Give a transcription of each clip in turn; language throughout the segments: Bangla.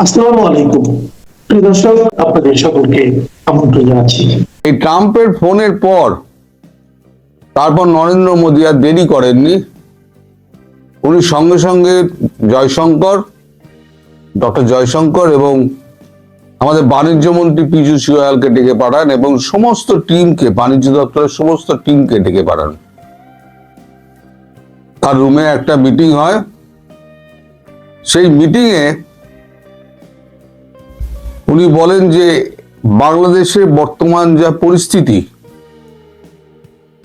আসসালামু আলাইকুম প্রিয় দর্শক, আপনাদের সকলকে আমন্ত্রণ জানাচ্ছি। এই ট্রাম্পের ফোনের পর তারপর নরেন্দ্র মোদী আর দেরি করেননি। উনি সঙ্গে সঙ্গে ডক্টর জয়শঙ্কর এবং আমাদের বাণিজ্য মন্ত্রী পীযূষ গোয়ালকে ডেকে পাঠান এবং সমস্ত টিমকে, বাণিজ্য দপ্তরের সমস্ত টিমকে ডেকে পাঠান। তার রুমে একটা মিটিং হয়। সেই মিটিংয়ে উনি বলেন যে বাংলাদেশের বর্তমান যা পরিস্থিতি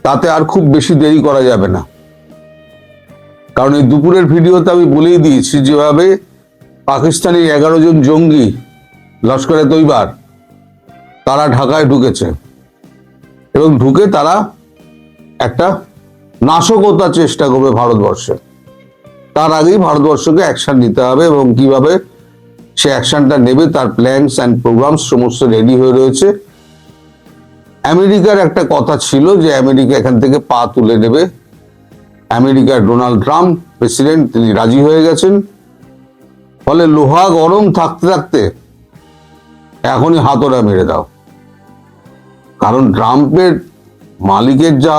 তাতে আর খুব বেশি দেরি করা যাবে না। কারণ এই দুপুরের ভিডিওতে আমি বলেই দিয়েছি যেভাবে পাকিস্তানি 11 জন জঙ্গি লস্করে তৈবার তারা ঢাকায় ঢুকেছে এবং ঢুকে তারা একটা নাশকতার চেষ্টা করবে ভারতবর্ষে। তার আগেই ভারতবর্ষকে অ্যাকশন নিতে হবে এবং কিভাবে সে অ্যাকশনটা নেবে তার প্ল্যানস অ্যান্ড প্রোগ্রামস সমস্ত রেডি হয়ে রয়েছে। আমেরিকার একটা কথা ছিল যে আমেরিকা এখান থেকে পা তুলে নেবে। আমেরিকার ডোনাল্ড ট্রাম্প প্রেসিডেন্ট, তিনি রাজি হয়ে গেছেন। ফলে লোহা গরম থাকতে থাকতে এখনই হাতড়া মেরে দাও। কারণ ট্রাম্পের মালিকের যা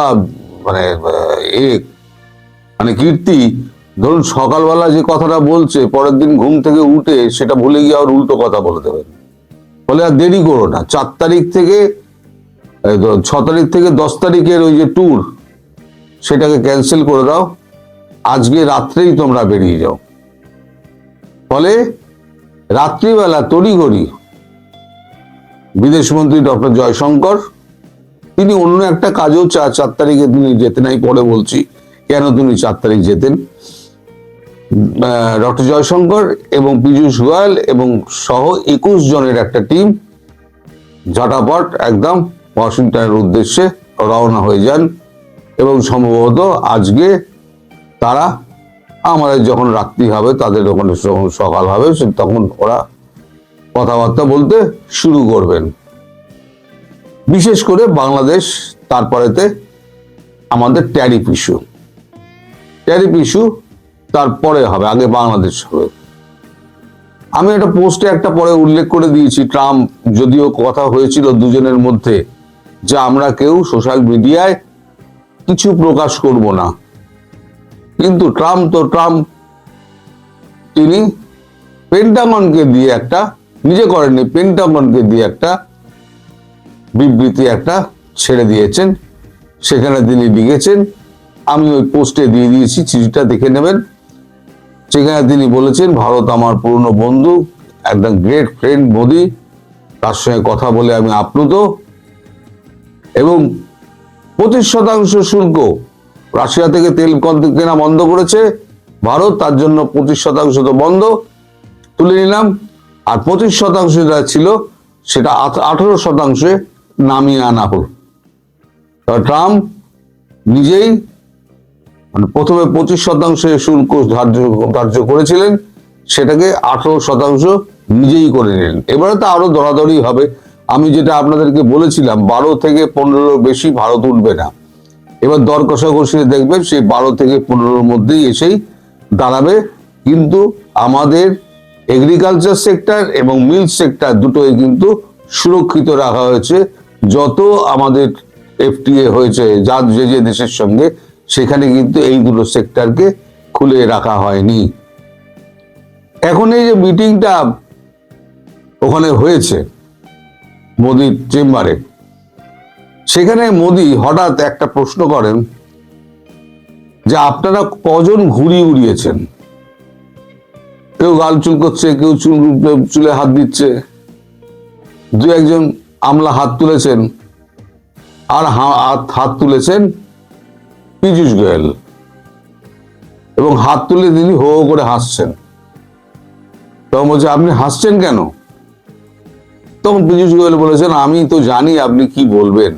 কীর্তি, ধরুন সকালবেলা যে কথাটা বলছে পরের দিন ঘুম থেকে উঠে সেটা ভুলে গিয়ে আর উল্টো কথা বলে দেবেন। ফলে আর দেরি করো না, 6 তারিখ থেকে 10 তারিখের ওই যে ট্যুর সেটাকে ক্যান্সেল করে দাও। আজকে রাত্রেই তোমরা বেরিয়ে যাও। ফলে রাত্রিবেলা তড়িঘড়ি বিদেশমন্ত্রী ডক্টর জয়শঙ্কর, তিনি অন্য একটা কাজেও 4 তারিখে তিনি যেতেন। আমি পরে বলছি কেন তিনি 4 তারিখ যেতেন। ডক্টর জয়শঙ্কর এবং পীযূষ গোয়াল এবং সহ 21 জনের একটা টিম ঝটাপট একদম ওয়াশিংটনের উদ্দেশ্যে রওনা হয়ে যান এবং সম্ভবত আজকে তারা, আমাদের যখন রাত্রি হবে তাদের ওখানে সকাল হবে, তখন ওরা কথাবার্তা বলতে শুরু করবেন। বিশেষ করে বাংলাদেশ, তারপরেতে আমাদের ট্যারিফ ইস্যু তারপরে হবে, আগে বাংলাদেশ হবে। আমি একটা পোস্টে একটা পরে উল্লেখ করে দিয়েছি, ট্রাম্প যদিও কথা হয়েছিল দুজনের মধ্যে যে আমরা কেউ সোশ্যাল মিডিয়ায় কিছু প্রকাশ করব না, কিন্তু ট্রাম্প তিনি পেন্টাগনকে দিয়ে একটা, নিজে করেননি, পেন্টাগনকে দিয়ে একটা বিবৃতি একটা ছেড়ে দিয়েছেন। সেখানে তিনি লিখেছেন, আমি ওই পোস্টে দিয়ে দিয়েছি, চিঠিটা দেখে নেবেন। সেখানে তিনি বলেছেন, ভারত আমার পুরনো বন্ধু, একদম গ্রেট ফ্রেন্ড মোদি, তার সঙ্গে কথা বলে আমি আপ্লুত এবং 25% শুল্ক রাশিয়া থেকে তেল কেনা বন্ধ করেছে ভারত, তার জন্য 25% তো বন্ধ তুলে নিলাম, আর 25% যেটা ছিল সেটা 18% নামিয়ে আনা হল। ট্রাম্প নিজেই প্রথমে 25% শুল্ক ধার্য করেছিলেন, সেটাকে 18% নিজেই করে নিলেন। এবারে তো আরো দরাদরি হবে। আমি যেটা আপনাদেরকে বলেছিলাম 12 থেকে 15 বেশি ভারত উঠবে না। এবার দর কষাকষি দেখবেন সেই 12 থেকে 15 মধ্যেই এসেই দাঁড়াবে। কিন্তু আমাদের এগ্রিকালচার সেক্টর এবং মিল সেক্টর দুটোই কিন্তু সুরক্ষিত রাখা হয়েছে। যত আমাদের এফটিএ হয়েছে যে দেশের সঙ্গে, সেখানে কিন্তু এই দুটো সেক্টরকে খুলে রাখা হয়নি। এখন এই যে মিটিংটা ওখানে হয়েছে মোদির চেম্বারে, সেখানে মোদি হঠাৎ একটা প্রশ্ন করেন যে আপনারা কজন ঘুড়ি উড়িয়েছেন। কেউ গাল চুল করছে, কেউ চুলে হাত দিচ্ছে, 2-1 আমলা হাত তুলেছেন, আর হাত তুলেছেন পীযূষ গোয়াল, এবং হাত তুলে তিনি হো হো করে হাসছেন। তখন বলছে আপনি হাসছেন কেন? তখন পীযূষ গোয়াল বলেছেন আমি তো জানি আপনি কি বলবেন।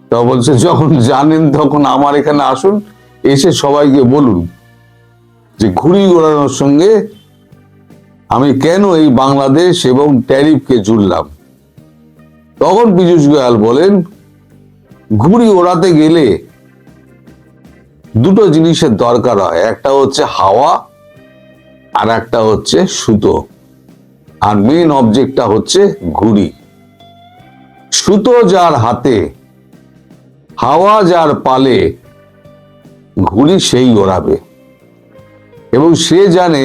তখন বলছে যখন জানেন তখন আমার এখানে আসুন, এসে সবাইকে বলুন যে ঘুড়ি ওড়ানোর সঙ্গে আমি কেন এই বাংলাদেশ এবং ট্যারিফকে জুড়লাম। তখন পীযূষ গোয়াল বলেন ঘুড়ি ওড়াতে গেলে দুটো জিনিসের দরকার হয়, একটা হচ্ছে হাওয়া আর একটা হচ্ছে সুতো। আর মেন অবজেক্টটা হচ্ছে ঘুড়ি। সুতো যার হাতে, হাওয়া যার পালে, ঘুড়ি সেই ওড়াবে। এবং সে জানে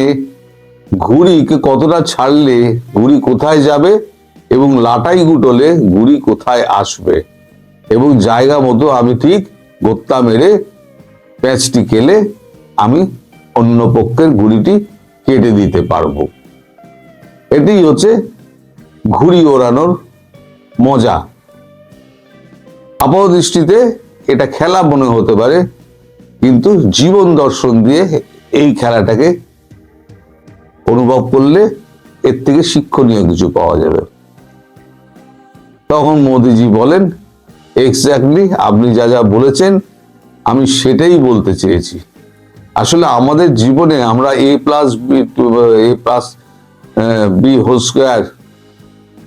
ঘুড়িকে কতটা ছাড়লে ঘুড়ি কোথায় যাবে এবং লাটাই গুটলে ঘুড়ি কোথায় আসবে, এবং জায়গা মতো আমি ঠিক গোত্তা মেরে প্যাচটি কেলে আমি অন্য পক্ষের ঘুড়িটি কেটে দিতে পারবো। এটাই হচ্ছে ঘুড়ি ওড়ানোর মজা। আপাত দৃষ্টিতে এটা খেলা মনে হতে পারে, কিন্তু জীবন দর্শন দিয়ে এই খেলাটাকে অনুভব করলে এর থেকে শিক্ষণীয় কিছু পাওয়া যাবে। তখন মোদিজি বলেন, এক্স্যাক্টলি আপনি যা যা বলেছেন আমি সেটাই বলতে চেয়েছি। আসলে আমাদের জীবনে আমরা a+b²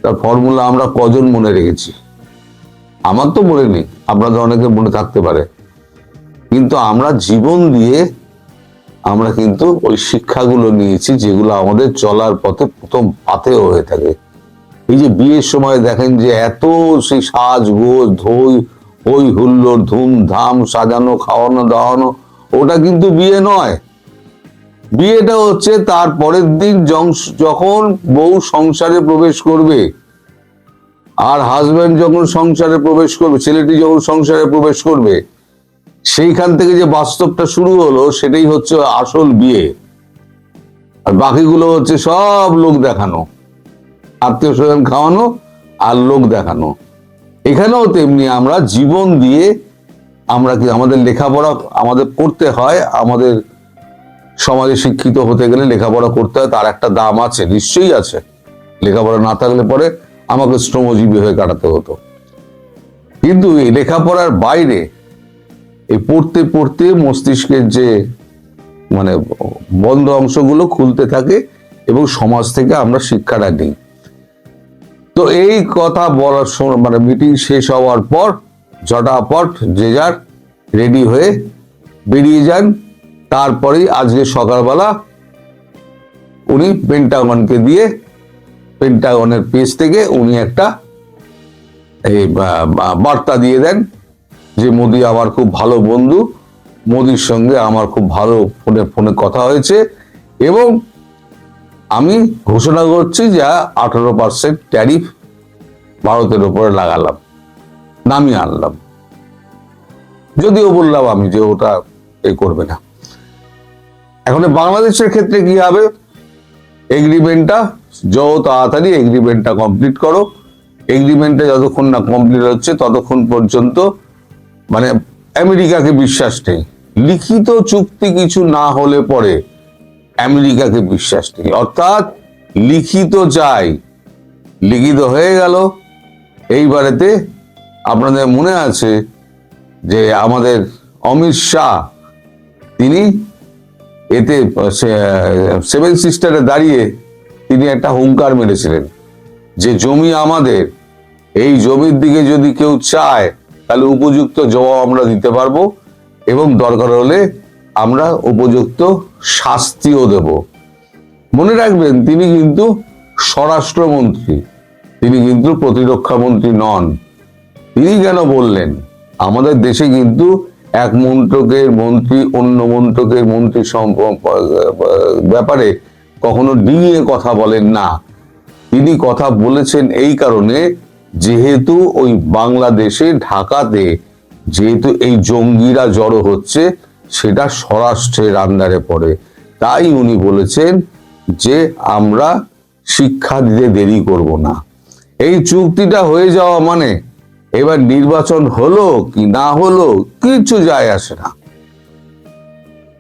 তার ফর্মুলা আমরা কজন মনে রেখেছি? আমার তো মনে নেই, আপনাদের অনেকে মনে থাকতে পারে, কিন্তু আমরা জীবন দিয়ে আমরা কিন্তু ওই শিক্ষাগুলো নিয়েছি যেগুলো আমাদের চলার পথে প্রথম পাথেয় হয়ে থাকে। এই যে বিয়ের সময় দেখেন যে এত সেই সাজগোজ, হই হুল্লোড়, ধুমধাম, সাজানো, খাওয়ানো দাওয়ানো, ওটা কিন্তু বিয়ে নয়। বিয়েটা হচ্ছে তার পরের দিন যখন বউ সংসারে প্রবেশ করবে, আর হাজবেন্ড যখন সংসারে প্রবেশ করবে, ছেলেটি যখন সংসারে প্রবেশ করবে, সেইখান থেকে যে বাস্তবটা শুরু হলো সেটাই হচ্ছে আসল বিয়ে। আর বাকিগুলো হচ্ছে সব লোক দেখানো, আত্মীয় স্বজন খাওয়ানো আর লোক দেখানো। এখানেও তেমনি আমরা জীবন দিয়ে আমরা কি আমাদের লেখাপড়া আমাদের করতে হয়, আমাদের সমাজে শিক্ষিত হতে গেলে লেখাপড়া করতে হয়, তার একটা দাম আছে, নিশ্চয়ই আছে। লেখাপড়া না থাকলে পরে আমাকে শ্রমজীবী হয়ে কাটাতে হতো। কিন্তু এই লেখাপড়ার বাইরে এই পড়তে পড়তে মস্তিষ্কের যে মানে বন্ধ অংশগুলো খুলতে থাকে এবং সমাজ থেকে আমরা শিক্ষাটা নিই। তো এই কথা বলার সময় মানে মিটিং শেষ হওয়ার পর ঝটাপট যে যার রেডি হয়ে বেরিয়ে যান। তারপরেই আজকে সকালবেলা উনি পেন্টাগনকে দিয়ে, পেন্টাগনের পেজ থেকে উনি একটা এই বার্তা দিয়ে দেন যে মোদি আমার খুব ভালো বন্ধু, মোদির সঙ্গে আমার খুব ভালো ফোনে কথা হয়েছে এবং আমি ঘোষণা করছি যে 18% ট্যারিফ ভারতের উপরে লাগালাম, নামিয়ে আনলাম। যদিও বললাম আমি যে ওটা করবে না। এখন বাংলাদেশের ক্ষেত্রে কি হবে? এগ্রিমেন্টটা যত তাড়াতাড়ি এগ্রিমেন্টটা কমপ্লিট করো। এগ্রিমেন্টটা যতক্ষণ না কমপ্লিট হচ্ছে ততক্ষণ পর্যন্ত মানে আমেরিকাকে বিশ্বাস নেই। লিখিত চুক্তি কিছু না হলে পরে আমেরিকাকে বিশ্বাস নেই, অর্থাৎ লিখিত চাই। লিখিত হয়ে গেল। এইবারেতে আপনাদের মনে আছে যে আমাদের অমিত শাহ তিনি এতে 7 সিস্টারে দাঁড়িয়ে তিনি একটা হুঙ্কার মেরেছিলেন যে জমি আমাদের, এই জমির দিকে যদি কেউ চায় তাহলে উপযুক্ত জবাব আমরা দিতে পারবো এবং দরকার হলে আমরা উপযুক্ত শাস্তিও দেব। মনে রাখবেন তিনি কিন্তু স্বরাষ্ট্রমন্ত্রী, তিনি কিন্তু প্রতিরক্ষা মন্ত্রী নন। তিনি কেন বললেন? আমাদের দেশে কিন্তু এক মন্ত্রকের মন্ত্রী অন্য মন্ত্রকের মন্ত্রী ব্যাপারে কখনো ডিঙিয়ে কথা বলেন না। তিনি কথা বলেছেন এই কারণে, যেহেতু ওই বাংলাদেশে ঢাকাতে যেহেতু এই জঙ্গিরা জড়ো হচ্ছে সেটা স্বরাষ্ট্রের আন্ডারে পড়ে, তাই উনি বলেছেন যে আমরা শিক্ষা দিতে দেরি করব না। এই চুক্তিটা হয়ে যাওয়া মানে এবার নির্বাচন হলো কি না হলো কিছু যায় আসে না।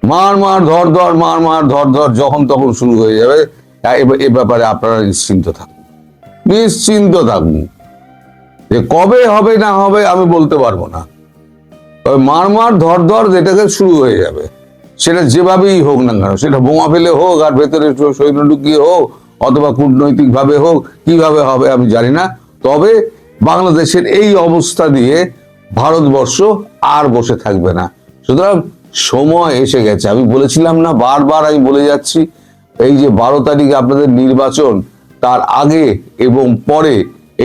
মার মার ধর ধর, মার মার ধর ধর যখন তখন শুরু হয়ে যাবে। এ ব্যাপারে আপনারা নিশ্চিন্ত থাকুন, নিশ্চিন্ত থাকুন। যে কবে হবে না হবে আমি বলতে পারবো না, তবে মার মার ধর ধর যেটাকে শুরু হয়ে যাবে। সেটা যেভাবেই হোক না কেন, সেটা বোমা ফেলে হোক আর ভেতরে সৈন্য ঢুকিয়ে হোক অথবা কূটনৈতিক ভাবে হোক, কিভাবে হবে আমি জানি না। তবে বাংলাদেশের এই অবস্থা দিয়ে ভারতবর্ষ আর বসে থাকবে না। সুতরাং সময় এসে গেছে। আমি বলেছিলাম না, বারবার আমি বলে যাচ্ছি, এই যে 12 তারিখে আপনাদের নির্বাচন, তার আগে এবং পরে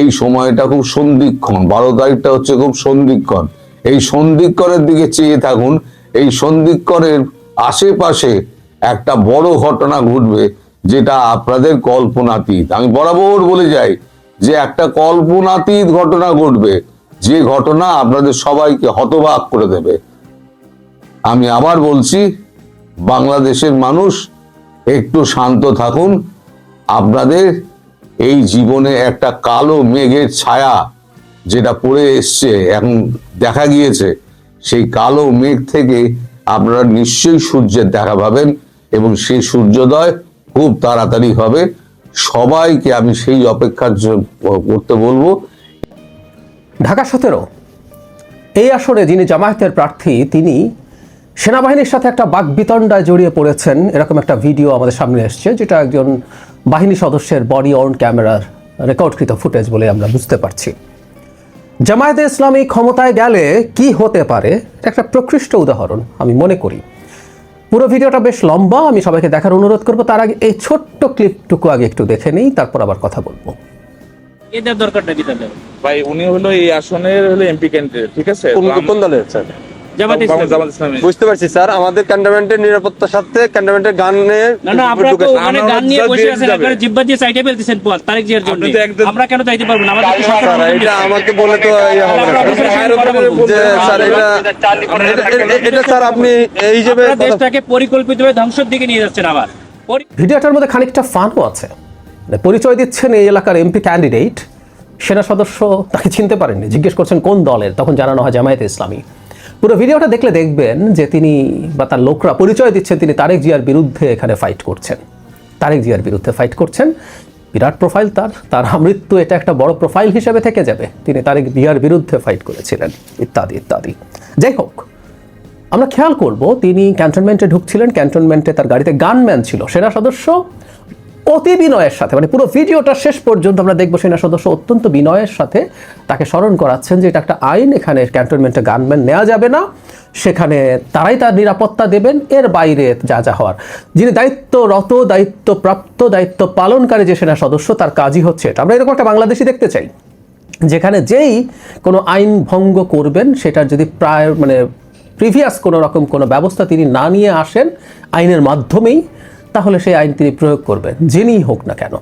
এই সময়টা খুব সন্ধিক্ষণ, 12 তারিখটা হচ্ছে খুব সন্ধিক্ষণ। এই সন্ধিক্ষণের দিকে চেয়ে থাকুন। এই সন্ধিক্ষণের আশেপাশে একটা বড় ঘটনা ঘটবে, যেটা আপনাদের কল্পনাতীত। আমি বরাবর বলে যাই যে একটা কল্পনাতীত ঘটনা ঘটবে, যে ঘটনা আপনাদের সবাইকে হতবাক করে দেবে। আমি আবার বলছি, বাংলাদেশের মানুষ একটু শান্ত থাকুন। আপনাদের এই জীবনে একটা কালো মেঘের ছায়া যেটা পড়ে এসছে, এখন দেখা গিয়েছে, সেই কালো মেঘ থেকে আপনারা নিশ্চয়ই সূর্যের দেখা পাবেন এবং সেই সূর্যোদয় খুব তাড়াতাড়ি হবে। সবাইকে আমি সেই অপেক্ষা করতে বলবো। ঢাকা 17 এই আসরে যিনি জামায়াতের প্রার্থী, তিনি সেনাবাহিনীর সাথে একটা বাকবিতণ্ডায় জড়িয়ে পড়েছেন, এরকম একটা ভিডিও আমাদের সামনে এসছে, যেটা একজন বাহিনী সদস্যের বডি অন ক্যামেরার রেকর্ডকৃত ফুটেজ বলে আমরা বুঝতে পারছি। জামায়াতে ইসলামী ক্ষমতায় গেলে কি হতে পারে একটা প্রকৃষ্ট উদাহরণ আমি মনে করি। পুরো ভিডিওটা বেশ লম্বা, আমি সবাইকে দেখার অনুরোধ করব। তার আগে এই ছোট্ট ক্লিপটুকু আগে একটু দেখে নেই, তারপর আবার কথা বলবো। এদের দরকারটা কি তাদের? ভাই উনি হলো এই আসনের হলো এমপি ক্যান্ডিডেট, ঠিক আছে? কোন দলের স্যার? জামাত ইসলামী। জামাত ইসলামী। বুঝতে পারছি স্যার, আমাদের ক্যান্টনমেন্টের নিরাপত্তার সাথে ক্যান্টনমেন্টের গানের না আপনারা তো ওখানে গান নিয়ে বসে আছেন, যাবে। একবারে জিব্বা দিয়ে সাইডে ফেলতেছেন পথ তারেক জিয়ার জন্য। আপনি তো একদম- আমরা কেন যাইতে পারবো না? আমাদের তো স্যার, সরকার এটা আমাকে বলে তো ইয়ে হবে না আমরা স্যার। অফিসের সামনে কথা বলবো। যে স্যার এটা স্যার আপনি এই হিসেবে আপনারা দেশটাকে পরিকল্পিতভাবে ধ্বংসের দিকে নিয়ে যাচ্ছেন আবার। ভিডিওটার মধ্যে খানিকটা ফানও আছে। মানে পরিচয় দিচ্ছেন এই এলাকার এমপি ক্যান্ডিডেট, সেনা সদস্য তাকে চিনতে পারেননি, জিজ্ঞেস করছেন কোন দলের, তখন জানানো হয় জামায়াতে ইসলামী। পুরো ভিডিওটা দেখলে দেখবেন যে তিনি বা তার লোকরা পরিচয় দিচ্ছেন তিনি তারেক জিয়ার বিরুদ্ধে এখানে ফাইট করছেন, তারেক জিয়ার বিরুদ্ধে ফাইট করছেন। বিরাট প্রোফাইল তার মৃত্যু এটা একটা বড় প্রোফাইল হিসেবে থেকে যাবে, তিনি তারেক জিয়ার বিরুদ্ধে ফাইট করেছিলেন ইত্যাদি ইত্যাদি। যাই হোক, আমরা খেয়াল করব তিনি ক্যান্টনমেন্টে ঢুকছিলেন, ক্যান্টনমেন্টে তার গাড়িতে গানম্যান ছিল, সেনা সদস্য অতি বিনয়ের সাথে, মানে পুরো ভিডিওটা শেষ পর্যন্ত আমরা দেখবো সেনা সদস্য অত্যন্ত বিনয়ের সাথে তাকে স্মরণ করাচ্ছেন যে এটা একটা আইন, এখানে ক্যান্টনমেন্টে গানম্যান নেওয়া যাবে না, সেখানে তারাই তার নিরাপত্তা দেবেন, এর বাইরে যা যা হওয়ার। যিনি দায়িত্বরত, দায়িত্বপ্রাপ্ত, দায়িত্ব পালনকারী যে সেনা সদস্য, তার কাজই হচ্ছে এটা। আমরা এরকম একটা বাংলাদেশি দেখতে চাই, যেখানে যেই কোনো আইন ভঙ্গ করবেন সেটার যদি প্রিভিয়াস কোনো রকম কোনো ব্যবস্থা তিনি না নিয়ে আসেন আইনের মাধ্যমেই, তাহলে সেই আইন তিনি প্রয়োগ করবেন, যিনিই হোক না কেন।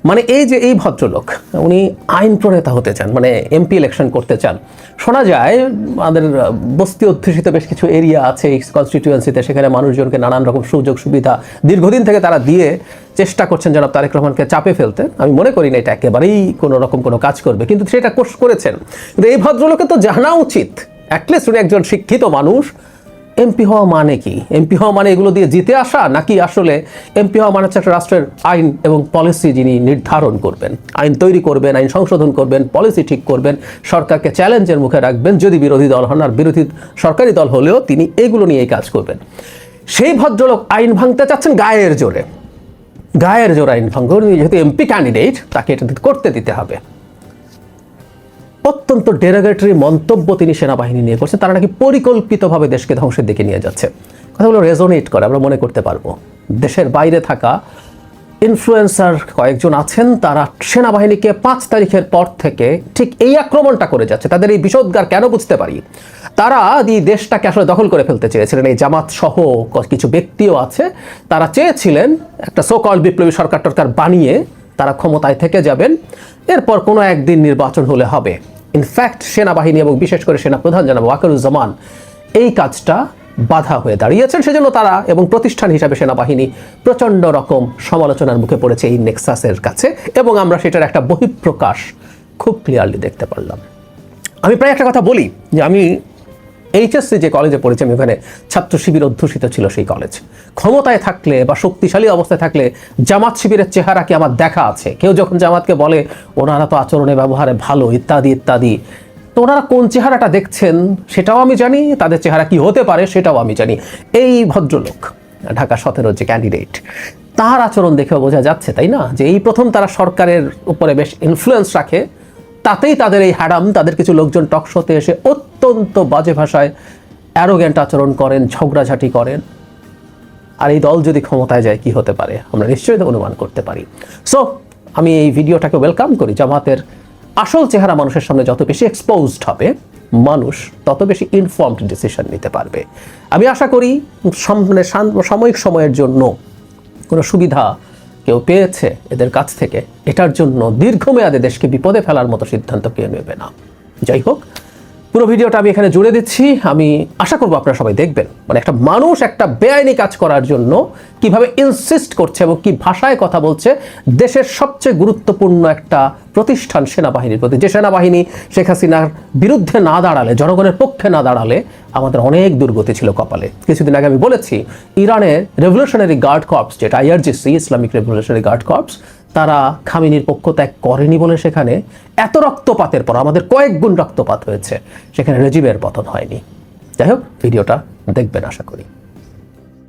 মানে এই যে এই ভদ্রলোক, উনি আইন প্রণেতা হতে চান, মানে এমপি ইলেকশন করতে চান। শোনা যায় আমাদের বস্তি অধ্যুষিত বেশ কিছু এরিয়া আছে এই কনস্টিটিউয়েন্সিতে, সেখানে মানুষজনকে নানান রকম সুযোগ সুবিধা দীর্ঘদিন থেকে তারা দিয়ে চেষ্টা করছেন জনাব তারেক রহমানকে চাপে ফেলতে। আমি মনে করি না এটা একেবারেই কোনো রকম কোনো কাজ করবে, কিন্তু সেটা করেছেন। কিন্তু এই ভদ্রলোকে তো জানা উচিত, অ্যাটলিস্ট উনি একজন শিক্ষিত মানুষ। এমপি হওয়া মানে কি? এমপি হওয়া মানে এগুলো দিয়ে জিতে আসা, নাকি আসলে এমপি হওয়া মানে হচ্ছে একটা রাষ্ট্রের আইন এবং পলিসি যিনি নির্ধারণ করবেন, আইন তৈরি করবেন, আইন সংশোধন করবেন, পলিসি ঠিক করবেন, সরকারকে চ্যালেঞ্জের মুখে রাখবেন যদি বিরোধী দল হন, আর বিরোধী সরকারি দল হলেও তিনি এগুলো নিয়েই কাজ করবেন। সেই ভদ্রলোক আইন ভাঙতে চাচ্ছেন গায়ের জোরে, গায়ের জোরে আইন ভাঙতে, যেহেতু এমপি ক্যান্ডিডেট তাকে এটা করতে দিতে হবে। অত্যন্ত ডেরোগেটরি মন্তব্য তিনি সেনাবাহিনী নিয়ে করছেন, তারা নাকি পরিকল্পিতভাবে দেশকে ধ্বংসের দিকে নিয়ে যাচ্ছে। কথাগুলো রেজোনেট করে, আমরা মনে করতে পারবো। দেশের বাইরে থাকা ইনফ্লুয়েন্সার কয়েকজন আছেন, তারা সেনাবাহিনীকে 5 তারিখের পর থেকে ঠিক এই আক্রমণটা করে যাচ্ছে। তাদের এই বিষোদ্গার কেন বুঝতে পারি, তারা এই দেশটাকে আসলে দখল করে ফেলতে চেয়েছিলেন। এই জামাত সহ কিছু ব্যক্তিও আছে, তারা চেয়েছিলেন একটা সোকল বিপ্লবী সরকার টরকার বানিয়ে তারা ক্ষমতায় থেকে যাবেন, এরপর কোনো একদিন নির্বাচন হলে হবে। ইনফ্যাক্ট সেনাবাহিনী এবং বিশেষ করে সেনাপ্রধান জনাব ওয়াকারুজ্জামান এই কাজটা বাধা হয়ে দাঁড়িয়েছেন। সেজন্য তারা এবং প্রতিষ্ঠান হিসাবে সেনাবাহিনী প্রচণ্ড রকম সমালোচনার মুখে পড়েছে এই নেক্সাসের কাছে, এবং আমরা সেটার একটা বহিঃপ্রকাশ খুব ক্লিয়ারলি দেখতে পারলাম। আমি প্রায় একটা কথা বলি যে আমি এইচএসসি যে কলেজে পড়েছি, আমি ওখানে ছাত্র শিবির অধ্যুষিত ছিল সেই কলেজ। ক্ষমতায় থাকলে বা শক্তিশালী অবস্থায় থাকলে জামাত শিবিরের চেহারা কি আমার দেখা আছে? কেউ যখন জামাতকে বলে ওনারা তো আচরণে ব্যবহারে ভালো ইত্যাদি ইত্যাদি, তো ওনারা কোন চেহারাটা দেখছেন সেটাও আমি জানি, তাদের চেহারা কি হতে পারে সেটাও আমি জানি। এই ভদ্রলোক ঢাকা 17 যে ক্যান্ডিডেট, তার আচরণ দেখেও বোঝা যাচ্ছে, তাই না, যে এই প্রথম তারা সরকারের উপরে বেশ ইনফ্লুয়েন্স রাখে, তাতেই তাদের এই হ্যাডাম, তাদের কিছু লোকজন টকশোতে এসে অত্যন্ত বাজে ভাষায় অ্যারোগ্যান্ট আচরণ করেন, ঝগড়াঝাটি করেন। আর এই দল যদি ক্ষমতায় যায় কি হতে পারে আমরা নিশ্চয়ই তো অনুমান করতে পারি। সো আমি এই ভিডিওটাকে ওয়েলকাম করি। জামাতের আসল চেহারা মানুষের সামনে যত বেশি এক্সপোজড হবে, মানুষ তত বেশি ইনফর্মড ডিসিশন নিতে পারবে। আমি আশা করি সাময়িক সময়ের জন্য কোনো সুবিধা কেউ পেয়েছে এদের কাছ থেকে, এটার জন্য দীর্ঘমেয়াদে দেশকে বিপদে ফেলার মতো সিদ্ধান্ত কেউ নেবে না। যাই হোক, পুরো ভিডিওটা আমি এখানে জুড়ে দিচ্ছি। আমি আশা করবো আপনারা সবাই দেখবেন, মানে একটা মানুষ একটা বেআইনি কাজ করার জন্য কিভাবে ইনসিস্ট করছে এবং কি ভাষায় কথা বলছে দেশের সবচেয়ে গুরুত্বপূর্ণ একটা প্রতিষ্ঠান সেনাবাহিনীর প্রতি। যে সেনাবাহিনী শেখ হাসিনার বিরুদ্ধে না দাঁড়ালে, জনগণের পক্ষে না দাঁড়ালে আমাদের অনেক দুর্গতি ছিল কপালে। কিছুদিন আগে আমি বলেছি, ইরানের রেভলিউশনারি গার্ড কর্পস, যেটা IRGC, Islamic revolutionary guard corps, তারা খামেনির পক্ষ ত্যাগ করেনি বলে সেখানে এত রক্তপাতের পর, আমাদের কয়েক গুণ রক্তপাত হয়েছে, সেখানে রেজিমের পতন হয়নি। যাই হোক, ভিডিওটা দেখবেন আশা করি।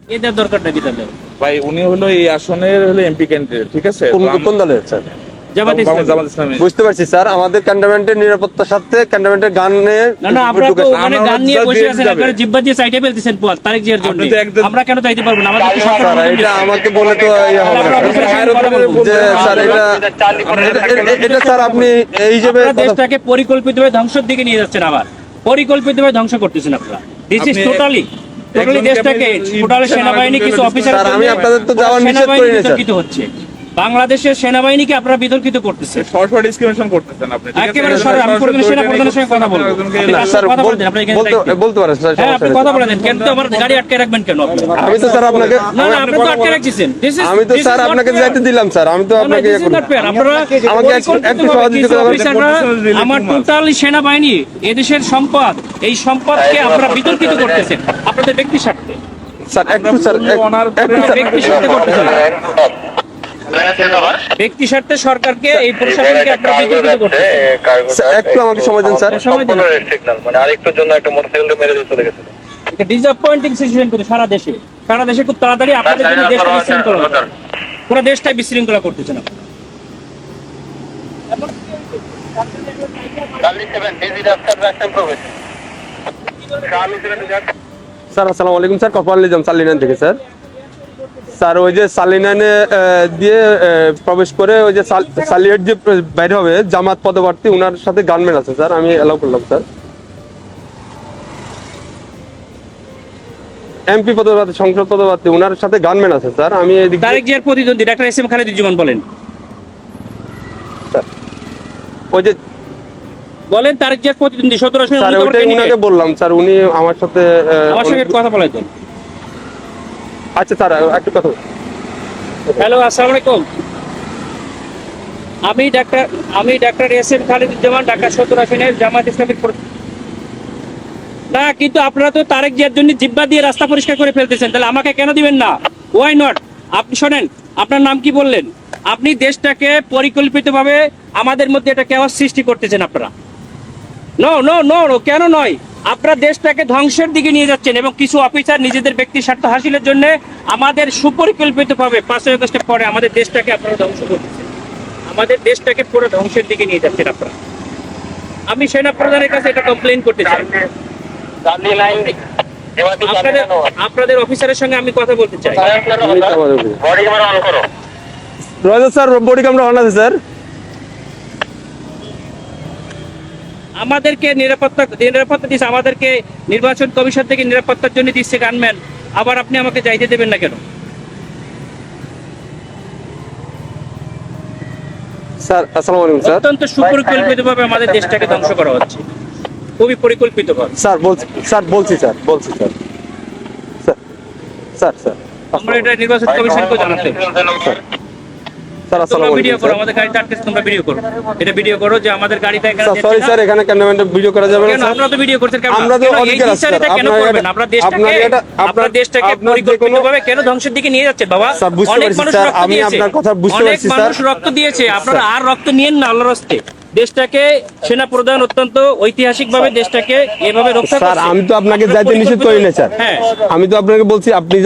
এদের দরকারটা কি তাহলে? ভাই উনি হলো এই আসনের হলো এমপি ক্যান্ডিডেট, ঠিক আছে? কোন দলের স্যার? জামাত ইসলামী। জামাত ইসলামী। বুঝতে পারছি স্যার, আমাদের ক্যান্টনমেন্টের নিরাপত্তার সাথে ক্যান্টনমেন্টের গানে না, আপনারা তো ওখানে গান নিয়ে বসে আছেন, আপনারা জিব্বা দিয়ে সাইডে ফেলতেছেন পোয়াত তারেক জিয়ার জন্য। আপনি তো একদম- আমরা কেন চাইতে পারবো না? আমাদের কি সরকার স্যার এটা আমাকে বলে তো ইয়ে হবে না যে স্যার এটা স্যার আপনি এই হিসেবে আপনারা দেশটাকে পরিকল্পিতভাবে ধ্বংসের দিকে নিয়ে যাচ্ছেন, আবার পরিকল্পিতভাবে ধ্বংস করতেছেন আপনারা। দিস ইজ টোটালি দেশটাকে টোটালি সেনাবাহিনী কিছু অফিসার, স্যার, আমি আপনাদের তো যাওয়ার নিষেধ করি না, স্যার। বিতর্কিত হচ্ছে, বাংলাদেশের সেনাবাহিনীকে আপনারা বিতর্কিত করতেছেন, সরাসরি ডিসক্রিমিনেশন করতেছেন আপনি, ঠিক আছে? একেবারে সরাসরি। আমি পরিবেশ সেনা প্রধানের সঙ্গে কথা বলবো। আপনি না, তার স্যার সাথে কথা বলেন, আপনি এখানে বলতে পারেন স্যার, হ্যাঁ, আপনি সমস্যা কথা নেই। বলে দেন। কেন তো আমার গাড়ি আটকে রাখবেন কেন আপনি? আমি তো স্যার আপনাকে না, আপনি তো আটকে রাখছেন। আমি তো স্যার আপনাকে যাইতে দিলাম স্যার, আমি তো আপনাকে ইয়ে করি। আমাকে একটু সহযোগিতা করবেন। আমার টোটালি সেনাবাহিনী এদেশের সম্পদ, এই সম্পদকে আপনারা বিতর্কিত করতেছেন আপনাদের ব্যক্তি স্বার্থে। স্যার একটু স্যার একটু স্যার ব্যক্তি স্বার্থে করতেছেন, ব্যক্তি স্বার্থে সরকারকে, এই প্রশাসনকে আপনারা বিতর্কিত করতেছেন। একটু আমাকে সময় দিন স্যার। সময় দিন। মানে আরেকটুর জন্য একটা মোটরসাইকেল মেরে দিয়ে চলে গেছে। একটা ডিসঅ্যাপয়েন্টিং সিচুয়েশন করে সারা দেশে খুব তাড়াতাড়ি আপনাদের জন্য দেশটা বিশৃঙ্খলা হবে। পুরো দেশটাই বিশৃঙ্খলা করতেছেন আপনারা। স্যার আসসালামু আলাইকুম স্যার, কপাল নিজাম সালিনান থেকে স্যার। স্যার ওই যে সালিনানে দিয়ে প্রবেশ করে ওই যে সালিয়েট যে বাইরে হবে জামাত পদপ্রার্থী, ওনার সাথে গানম্যান আছে স্যার, আমি এলাও করলাম স্যার। এমপি পদপ্রার্থী, সংসদ পদপ্রার্থী, ওনার সাথে গানম্যান আছে স্যার। আমি এদিক তারেক জিয়ার প্রতিদ্বন্দ্বী ডাক্তার এস এম খালেদুজ্জামান বলেন, ওই যে বলেন তারেক জিয়ার প্রতিদ্বন্দ্বী 17 আসনে স্যার ওইটাই উনাকে বললাম স্যার, উনি আমার সাথে আমার সঙ্গে কথা বলে দেন। আচ্ছা স্যার একটু কথা। হ্যালো, আসসালামু আলাইকুম। আমি doctor S M Khaleduzzaman, Dhaka 17 আসনের জামাত ইসলামীর না, কিন্তু আপনারা তো তারেক জিয়ার জন্য জিব্বা দিয়ে রাস্তা পরিষ্কার করে ফেলতেছেন, তাহলে আমাকে কেন দিবেন না? Why not? আপনি শোনেন, আপনার নাম কি বললেন? আপনি দেশটাকে পরিকল্পিতভাবে আমাদের মধ্যে একটা কেওয়াস সৃষ্টি করতেছেন আপনারা। নো নো নো নো, কেন নয়? আপনারা দেশটাকে ধ্বংসের দিকে নিয়ে যাচ্ছেন এবং কিছু অফিসার নিজেদের ব্যক্তি স্বার্থ হাসিলের জন্য আমাদের সুপরিকল্পিতভাবে 5 আগস্টের পরে আমাদের দেশটাকে আপনারা ধ্বংস করতেছেন, আমাদের দেশটাকে পুরো ধ্বংসের দিকে নিয়ে যাচ্ছেন আপনারা। আমি সেনা প্রধানের কাছে এটা কমপ্লেইন করতে চাই। আপনাদের অফিসারের সঙ্গে আমি কথা বলতে চাই। রয়েছে স্যার, বডি ক্যামেরা অন আছে স্যার। আমাদেরকে নিরাপত্তা দিচ্ছে, আমাদেরকে নির্বাচন কমিশন থেকে নিরাপত্তার জন্য দিচ্ছে গানম্যান, আবার আপনি আমাকে যাইতে দেবেন না কেন? স্যার আসসালামু আলাইকুম স্যার। অত্যন্ত সুপরিকল্পিতভাবে আমাদের দেশটাকে ধ্বংস করা হচ্ছে, খুবই পরিকল্পিতভাবে। স্যার বলছি স্যার স্যার স্যার আমরা এটা নির্বাচন কমিশনকে জানাতে স্যার তোমরা আসসালামু ভিডিও আলাইকুম করো, স্যার। আমাদের গাড়িতে আটকে তোমরা ভিডিও করো, এটা ভিডিও করো যে আমাদের গাড়িতে এখানে স্যার সরি স্যার, এখানে ক্যামেরাম্যান ভিডিও করা যাবে না কেন স্যার। আপনারা তো ভিডিও করছেন কেন? আমরা তো কেন এই অধিকার আছে বিচারটা স্যার। কেন আপনার করবেন? এটা- আপনারা দেশটাকে আপনার পরিকল্পিতভাবে কেন ধ্বংসের দিকে নিয়ে যাচ্ছেন বাবা? স্যার, বুঝতে অনেক পারছি মানুষ স্যার, রক্ত আমি দিয়েছে, আপনার কথা বুঝতে অনেক পারছি স্যার। মানুষ রক্ত দিয়েছে, আপনারা আর রক্ত নিয়েন না আল্লাহর রাস্তে। দেশটাকে সেনা প্রধান অত্যন্ত ঐতিহাসিকভাবে দেশটাকে এভাবে রক্ষা স্যার করছে। আমি তো আপনাকে যাইতে নিষেধ করি না স্যার। হ্যাঁ, আমি তো আপনাকে বলছি আপনি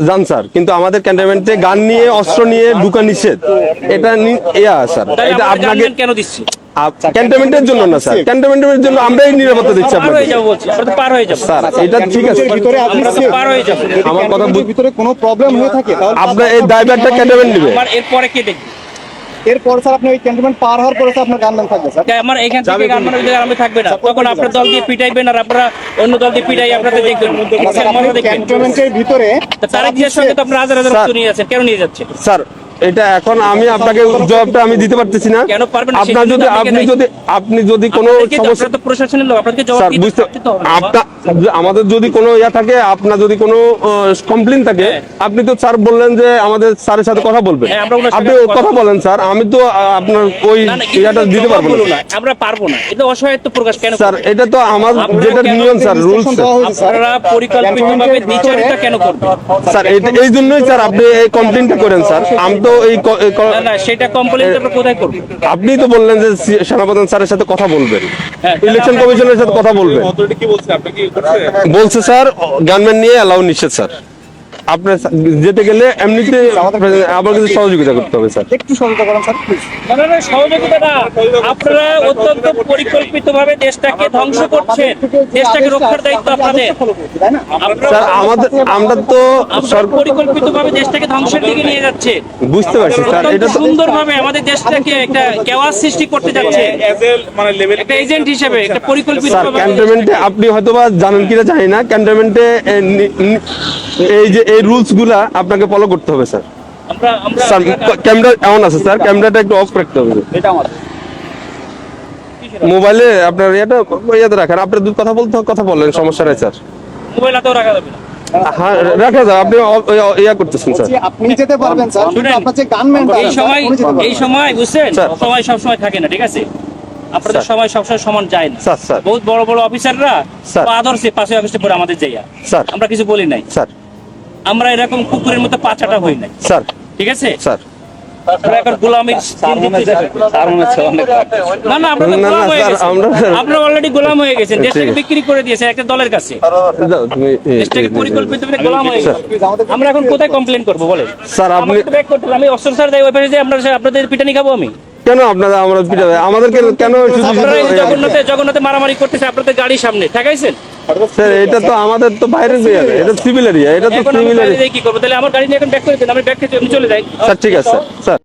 যান স্যার, কিন্তু আমাদের ক্যান্টনমেন্টে গান নিয়ে অস্ত্র নিয়ে ঢুকা নিষেধ, এটা স্যার তাহলে এটা আমরা আপনাকে গানম্যান কেন দিচ্ছি? ক্যান্টনমেন্টের জন্য না স্যার, ক্যান্টনমেন্টের জন্য আমরাই নিরাপত্তা দিচ্ছি পার আপনাকে হয়ে যাবো বলছি, আমরা তো পার হয়ে যাবো স্যার। এটা ঠিক আছে, আমরা তো পার হয়ে যাবো। আমার কথা ভিতরে কোনো প্রবলেম হয়ে থাকে তাহলে আপনার এই ড্রাইভারটা ক্যান্টনমেন্ট নেবে। আমার এরপরে কে দেখবে? এরপর স্যার আপনি ওই ক্যান্টনমেন্ট পার হওয়ার পরে স্যার আপনার গানম্যান থাকবে স্যার। আমার এখান থেকে গানমানের জায়গায় আমি থাকবে না, তখন আপনার দল দিয়ে পিটাইবেন আর আপনারা অন্য দল দিয়ে পিটাই আপনাদের দেখবেন, স্যার আপনি দেখবেন। ক্যান্টনমেন্টের ভিতরে তারেক জিয়ার সঙ্গে তো আপনারা হাজার হাজার স্যার। রক্ত নিয়ে যাচ্ছেন, কেন নিয়ে যাচ্ছে? স্যার এটা এখন আমি আপনাকে জবাবটা আমি দিতে পারতেছি না। কেন পারবেন না? আপনার সেটা যদি তো আপনাকে আপনি যদি কোনো আপনাদেরকে তো- সমস্যা আপনারা তো প্রশাসনের লোক, আপনাদেরকে জবাব স্যার দিতে বুঝতে তো হবে। আপনার আমাদের যদি কোনো ইয়া থাকে, আপনার যদি কোনো কমপ্লেন থাকে, আপনি তো স্যার বললেন যে আমাদের স্যারের সাথে কথা বলবেন, হ্যাঁ, আমরা ওনার সাথে আপনি কথা কথা বলেন স্যার, আমি তো আপনার ওই না, না, কিন্তু ইয়াটা দিতে জবাব পারবো বলো না না, আমরা পারবো না, এটা অসহায়ত্ব প্রকাশ কেন স্যার। করবেন? এটা তো আমার আপনারা যেটা কেন নিয়ম স্যার, রুলস দেওয়া হয়েছে স্যার। আপনারা পরিকল্পিতভাবে দ্বিচারিতা কেন করবেন? স্যার। এই জন্যই স্যার আপনি এই কমপ্লেনটা করেন স্যার। আমি তো না না, সেটা কমপ্লেন আপনারা কোথায় করবেন? আপনি তো বললেন যে সেনাপ্রধান স্যারের সাথে কথা বলবেন, হ্যাঁ, ইলেকশন কমিশনের সাথে কথা বলবেন। অথরিটি কি বলছে, আপনি কি করছে? বলছে স্যার গানম্যান নিয়ে অ্যালাউ নিষেধ স্যার। আপনার যেতে গেলে এমনিতে আমার কিছু সহযোগিতা করতে হবে স্যার। একটু সহযোগিতা করেন স্যার প্লিজ। না না না, সহযোগিতা না, আপনারা অত্যন্ত পরিকল্পিতভাবে দেশটাকে ধ্বংস করছেন, দেশটাকে রক্ষার দায়িত্ব আপনাদের। তাই না? স্যার আমরা তো আপনারা পরিকল্পিতভাবে দেশটাকে ধ্বংসের দিকে নিয়ে যাচ্ছে, বুঝতে পারছি স্যার। এটা তো সুন্দরভাবে আমাদের দেশটাকে একটা কেওয়াস সৃষ্টি করতে যাচ্ছে, মানে লেভেল একটা এজেন্ট হিসেবে একটা পরিকল্পিত স্যার ক্যান্টনমেন্টে আপনি হয়তোবা জানেন কিনা জানি না, ক্যান্টনমেন্টে এই যে এই রুলস গুলা আপনাকে ফলো করতে হবে স্যার। আমরা আমরা স্যার ক্যামেরা এমন আছে স্যার, ক্যামেরাটা একটু অফ রাখতে হবে। এটা আমার মোবাইলে আপনার ইয়াতে রাখেন, আপনি দুধ কথা বললেন, সমস্যা নাই স্যার। মোবাইল হাতেও রাখা যাবে না। হ্যাঁ রাখা যায়, আপনি ইয়া করতেছেন স্যার। বলছি আপনি যেতে পারবেন স্যার, কিন্তু শুনেন, আপনার যে গানম্যান এই সময় বুঝছেন, স্যার। সময় সব সময় থাকে না, ঠিক আছে? আপনাদের স্যার। সময় সবসময় সমান যায় না। Sir, sir. বহুত বড় বড় অফিসাররা স্যার। আদর্শে 5ই আগস্টে পরে আমাদের যাইয়া, স্যার। আমরা কিছু বলি নাই, স্যার আমরা এরকম কুকুরের মতো পাচাটা হই নাই, স্যার ঠিক আছে? স্যার আমরা এখন গোলামির না না, আমরা তো না, না, গোলাম হয়ে স্যার, গেছি। আমরা- আপনারা অলরেডি গোলাম হয়ে গেছেন, দেশটাকে ঠিক আছে। বিক্রি করে দিয়েছে একটা দলের কাছে, যাও, তুমি দেশটাকে পরিকল্পিতভাবে গোলাম হয়ে গেছে। আমরা এখন কোথায় কমপ্লেন করবো বলে? স্যার আপনি আমাকে তো ব্যাক করতে হবে, আমি অস্ত্র স্যার যাই ওইভাবে যে আপনাদের পিটানি খাবো আমি? কেন আমরা পিটাবে আমাদেরকে কেন শুধু আপনারা এই শুধু- জগন্নাথে মারামারি করতেছে আপনাদের গাড়ির সামনে ঠেকাইছেন। স্যার এটা তো আমাদের তো বাইরের এরিয়া, এটা সিভিল এরিয়া, এটা তো এখন আমি সিভিল বাইরে এরিয়া। যেয়ে কি করবো? তাহলে আমার গাড়ি নিয়ে এখন ব্যাক করে দেন, আমি ব্যাক থেকে চলে যাই। স্যার ঠিক আছে স্যার।